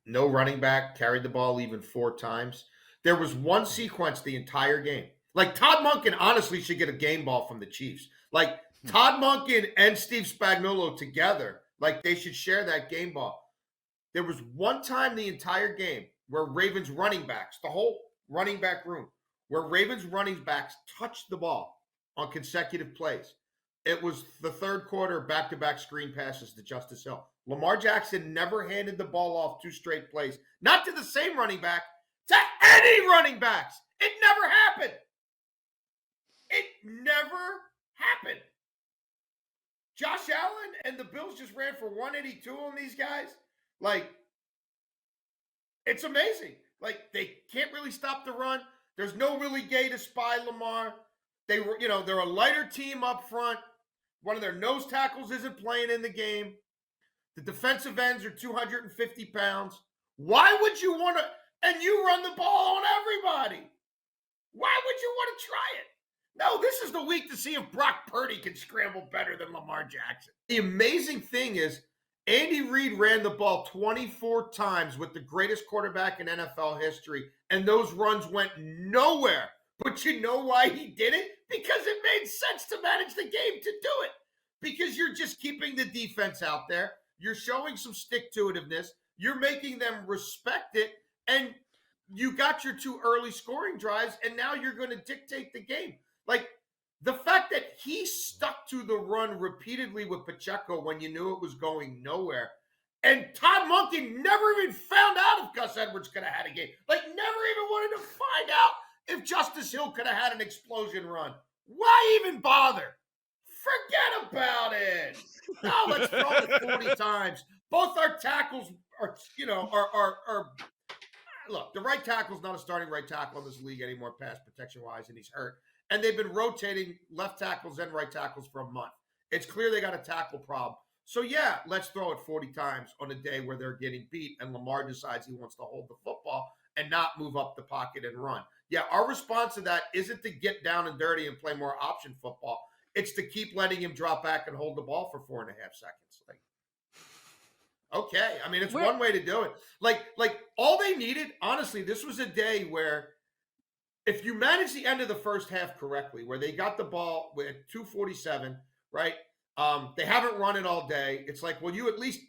no running back carried the ball even 4 times. There was one sequence the entire game. Like Todd Monken honestly should get a game ball from the Chiefs. Like Todd Monken and Steve Spagnuolo together, like they should share that game ball. There was one time the entire game where Ravens running backs, the whole running back room, where Ravens running backs touched the ball on consecutive plays. It was the third quarter, back-to-back screen passes to Justice Hill. Lamar Jackson never handed the ball off 2 straight plays, not to the same running back, to any running backs. It never happened. It never happened. Josh Allen and the Bills just ran for 182 on these guys. Like, it's amazing. Like, they can't really stop the run. There's no really gay to spy Lamar. They were, they're a lighter team up front. One of their nose tackles isn't playing in the game. The defensive ends are 250 pounds. Why would you want to, and you run the ball on everybody? Why would you want to try it? No, this is the week to see if Brock Purdy can scramble better than Lamar Jackson. The amazing thing is, Andy Reid ran the ball 24 times with the greatest quarterback in NFL history, and those runs went nowhere. But you know why he did it? Because it made sense to manage the game to do it. Because you're just keeping the defense out there. You're showing some stick-to-itiveness. You're making them respect it. And you got your 2 early scoring drives, and now you're going to dictate the game. Like, the fact that he stuck to the run repeatedly with Pacheco when you knew it was going nowhere. And Todd Monken never even found out if Gus Edwards could have had a game. Like, never even wanted to find out if Justice Hill could have had an explosion run. Why even bother? Forget about it. No, let's throw it 40 times. Both our tackles are look, the right tackle's not a starting right tackle in this league anymore, pass protection-wise, and he's hurt. And they've been rotating left tackles and right tackles for a month. It's clear they got a tackle problem. So, yeah, let's throw it 40 times on a day where they're getting beat and Lamar decides he wants to hold the football and not move up the pocket and run. Yeah, our response to that isn't to get down and dirty and play more option football. It's to keep letting him drop back and hold the ball for 4.5 seconds. Like, okay. I mean, it's one way to do it. Like all they needed, honestly, this was a day where if you manage the end of the first half correctly, where they got the ball with 2:47, right? They haven't run it all day. It's like, well, you at least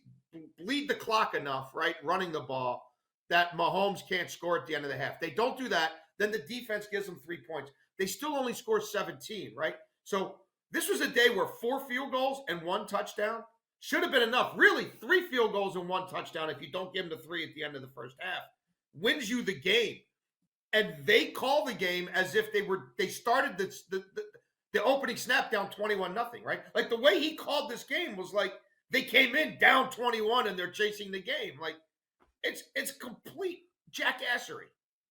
bleed the clock enough, right? Running the ball that Mahomes can't score at the end of the half. They don't do that. Then the defense gives them 3 points. They still only score 17, right? So this was a day where 4 field goals and 1 touchdown should have been enough. Really, 3 field goals and 1 touchdown if you don't give them the 3 at the end of the first half wins you the game. And they call the game as if they started the opening snap down 21-0, right? Like the way he called this game was like they came in down 21 and they're chasing the game. Like it's complete jackassery.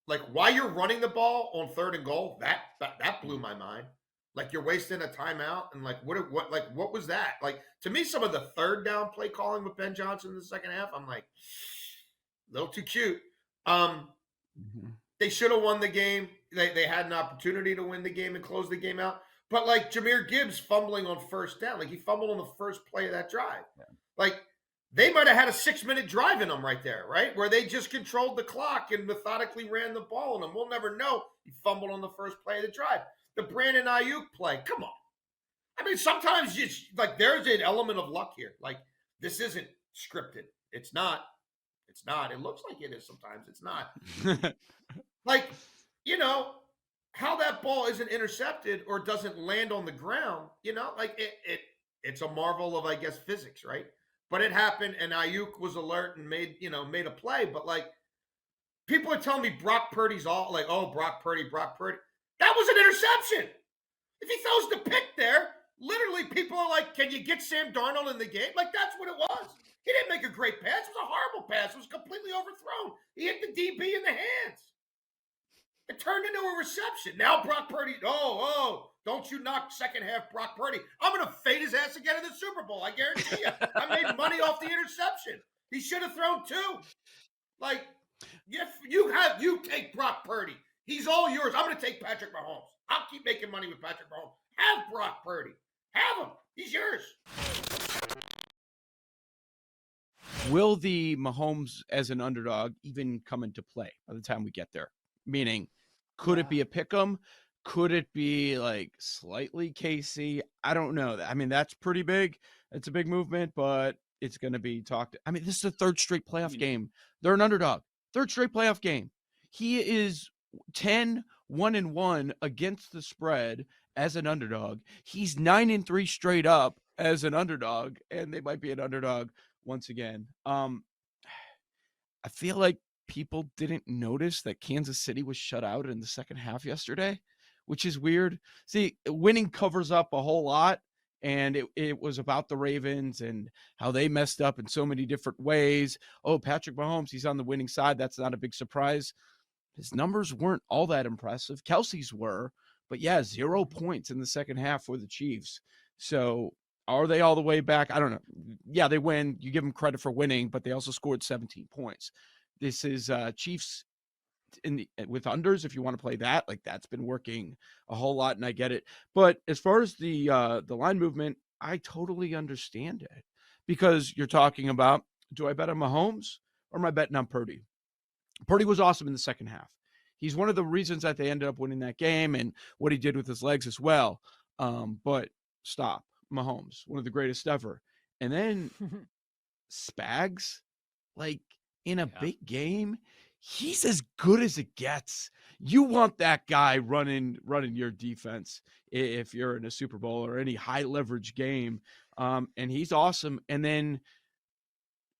Like why you're running the ball on 3rd and goal, that blew my mind. Like you're wasting a timeout and like what was that? Like to me, some of the 3rd down play calling with Ben Johnson in the second half, I'm like a little too cute. They should have won the game. They had an opportunity to win the game and close the game out. But like Jahmyr Gibbs fumbling on 1st down, like he fumbled on the first play of that drive. Yeah. Like they might have had a 6-minute drive in them right there, right? Where they just controlled the clock and methodically ran the ball on them. We'll never know. He fumbled on the first play of the drive. The Brandon Ayuk play, come on. I mean, sometimes there's an element of luck here. Like this isn't scripted. It's not. It looks like it is sometimes. It's not. Like, how that ball isn't intercepted or doesn't land on the ground, like it's a marvel of, I guess, physics, right? But it happened, and Ayuk was alert and made a play. But like, people are telling me Brock Purdy's all like, oh, Brock Purdy. That was an interception. If he throws the pick there, literally people are like, can you get Sam Darnold in the game? Like, that's what it was. He didn't make a great pass. It was a horrible pass. It was completely overthrown. He hit the DB in the hands. It turned into a reception. Now Brock Purdy, don't you knock second half Brock Purdy. I'm going to fade his ass again in the Super Bowl. I guarantee you. I made money off the interception. He should have thrown 2. Like, you take Brock Purdy. He's all yours. I'm going to take Patrick Mahomes. I'll keep making money with Patrick Mahomes. Have Brock Purdy. Have him. He's yours. will the Mahomes as an underdog even come into play by the time we get there? Meaning, could it be a pick 'em? Could it be like slightly KC? I don't know. I mean, that's pretty big. It's a big movement, but it's going to be talked. I mean, this is the third straight playoff game. They're an underdog. Third straight playoff game. He is 10-1-1 against the spread as an underdog. He's 9-3 straight up as an underdog, and they might be an underdog once again. I feel like people didn't notice that Kansas City was shut out in the second half yesterday, which is weird. See, winning covers up a whole lot, and it was about the Ravens and how they messed up in so many different ways. Oh, Patrick Mahomes, he's on the winning side. That's not a big surprise. His numbers weren't all that impressive. Kelsey's were, but yeah, 0 points in the second half for the Chiefs. So are they all the way back? I don't know. Yeah, they win. You give them credit for winning, but they also scored 17 points. This is Chiefs with unders. If you want to play that, like that's been working a whole lot, and I get it. But as far as the line movement, I totally understand it because you're talking about, do I bet on Mahomes or am I betting on Purdy? Purdy was awesome in the second half. He's one of the reasons that they ended up winning that game and what he did with his legs as well. But stop. Mahomes, one of the greatest ever. And then Spags, like in a big game, he's as good as it gets. You want that guy running your defense if you're in a Super Bowl or any high leverage game. And he's awesome. And then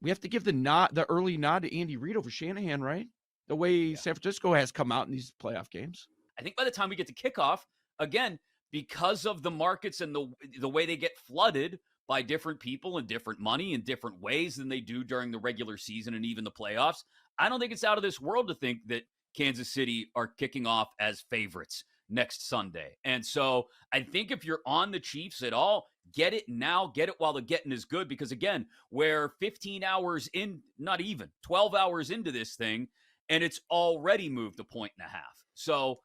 we have to give the early nod to Andy Reid over Shanahan, right? The way San Francisco has come out in these playoff games. I think by the time we get to kickoff, again, because of the markets and the way they get flooded by different people and different money in different ways than they do during the regular season and even the playoffs, I don't think it's out of this world to think that Kansas City are kicking off as favorites next Sunday. And so I think if you're on the Chiefs at all, get it now, get it while the getting is good, because again, we're 15 hours in, not even 12 hours into this thing, and it's already moved a point and a half. So,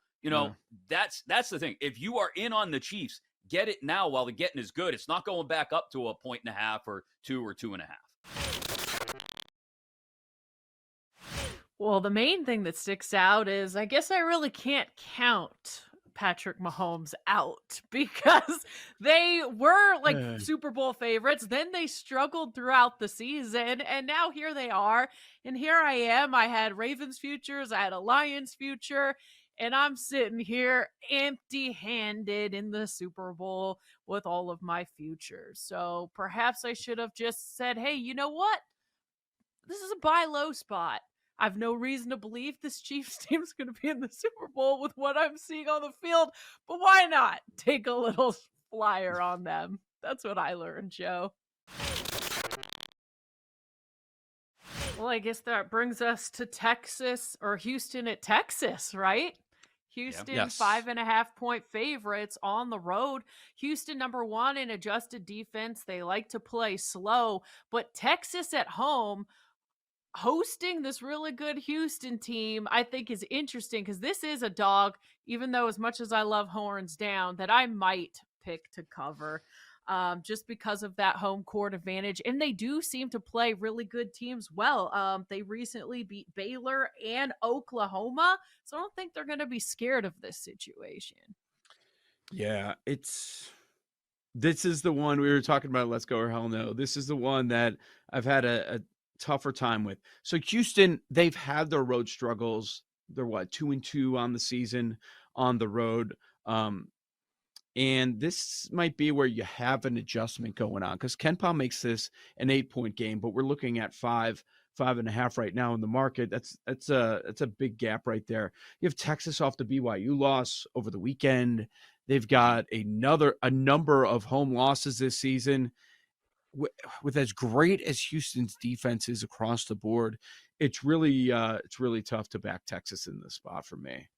that's the thing. If you are in on the Chiefs, get it now while the getting is good. It's not going back up to a point and a half or 2 or 2.5. Well, the main thing that sticks out is I guess I really can't count Patrick Mahomes out because they were like Super Bowl favorites. Then they struggled throughout the season, and now here they are. And here I am. I had Ravens futures, I had a Lions future, and I'm sitting here empty-handed in the Super Bowl with all of my futures. So perhaps I should have just said, hey, you know what? This is a buy low spot. I have no reason to believe this Chiefs team is going to be in the Super Bowl with what I'm seeing on the field, but why not take a little flyer on them? That's what I learned, Joe. Well, I guess that brings us to Texas, or Houston at Texas, right? Houston, Yes. 5.5-point favorites on the road. Houston, number 1 in adjusted defense. They like to play slow, but Texas at home, hosting this really good Houston team, I think is interesting because this is a dog, even though as much as I love horns down, that I might pick to cover just because of that home court advantage. And they do seem to play really good teams well. They recently beat Baylor and Oklahoma, so I don't think they're going to be scared of this situation. Yeah, this is the one we were talking about. Let's go or hell no. This is the one that I've had a tougher time with. So Houston, they've had their road struggles. They're 2-2 on the season on the road. And this might be where you have an adjustment going on because KenPom makes this an 8-point game, but we're looking at 5.5 right now in the market. That's a big gap right there. You have Texas off the BYU loss over the weekend. They've got a number of home losses this season. With as great as Houston's defense is across the board, it's really tough to back Texas in this spot for me.